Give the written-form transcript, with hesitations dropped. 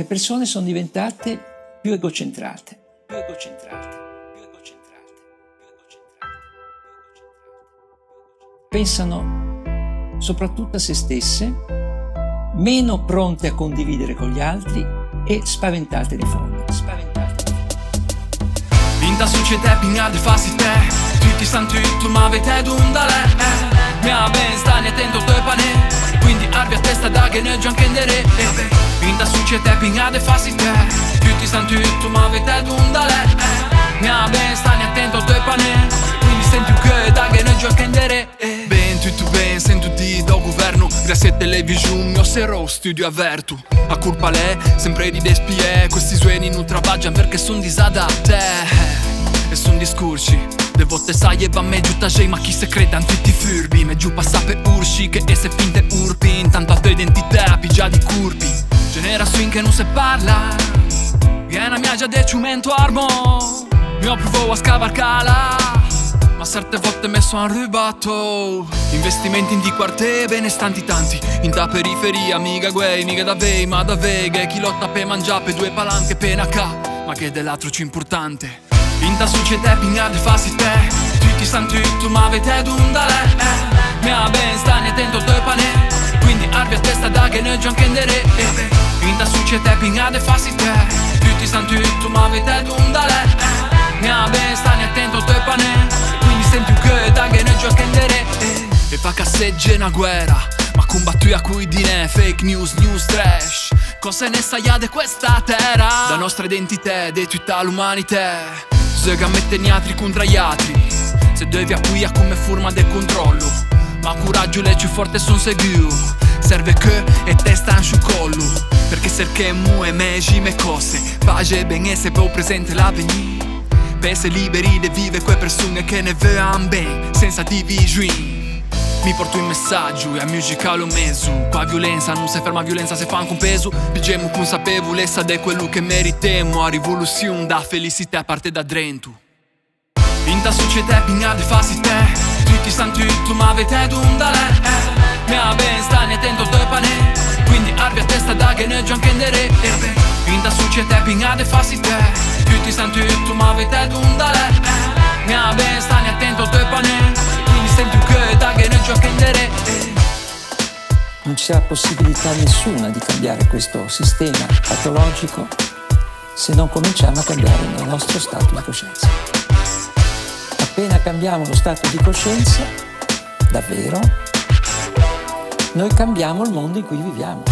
Le persone sono diventate più egocentrate. Pensano soprattutto a se stesse, meno pronte a condividere con gli altri e spaventate di fondo. Vinta società pignade fasi te, tutti santi tu ma avete d'undale, mia ben stani attento al tuo pane, quindi arvi a testa da che ne gianchendere, vinta società pignade fasi te, tutti santi tu ma avete d'undale, mia ben stani attento al tuo pane, quindi senti che da che ne gianchendere. Ben tutto ben, sento di do governo, grazie a televisione mio sero studio avverto, a colpa lei sempre di despie, questi suoni non travaggiano perché son disadatte. E son discorsi de volte sai e va me giù tagei, ma chi se credan tutti furbi, me giù passa per ursi che esse finte urpi, intanto altre identità pigia di curpi, generazione che non se parla, viene a mia già de ciumento armo, mio provo a scavarcala, ma certe volte me son rubato, investimenti in di quartiere benestanti tanti, in da periferia mica guai, mica da vei, ma da veghe, chi lotta per mangiare per due palanche pena ca, ma che dell'altro c'è importante. Vinta società pignade fasi te, tutti santi tu ma avete d'undale, mia ben stani attento al tuo pane, quindi arvi a testa da che ne gianchendere, vinta società pignade fasi te, tutti santi tu ma avete d'undale, mia ben stani attento al tuo pane, quindi senti che da che ne gianchendere, e fa cassegge una guerra, ma combattu a cui di ne fake news, news trash, cosa ne sai di questa terra, la nostra identità, di tutta l'umanità. Se che metten gli altri contro gli altri, se devi a qui a come forma del controllo, ma coraggio le più forte son sicuro, serve che e testa in su collo, perché se che mu e megi me cose, pace e benessere per presente l'avvenire, per essere liberi di vivere quelle persone che ne vedono bene, senza divisioni. Mi porto il messaggio e a musica lo meso, qua violenza non si ferma, violenza si fa anche un peso, vigemo consapevolezza di quello che meritiamo, a rivoluzione da felicità parte da dentro. Vinta società pignade fasi te, tutti santi tu ma avete d'undale, mia ben stani attento al tuo pane, quindi arvi a testa da che ne gianchendere, vinta società pignade fasi te, tutti santi tu ma avete d'undale, mia ben stani attento al tuo pane, quindi senti che da che ne gianchendere. Non c'è possibilità nessuna di cambiare questo sistema patologico se non cominciamo a cambiare il nostro stato di coscienza. Appena cambiamo lo stato di coscienza, davvero, noi cambiamo il mondo in cui viviamo.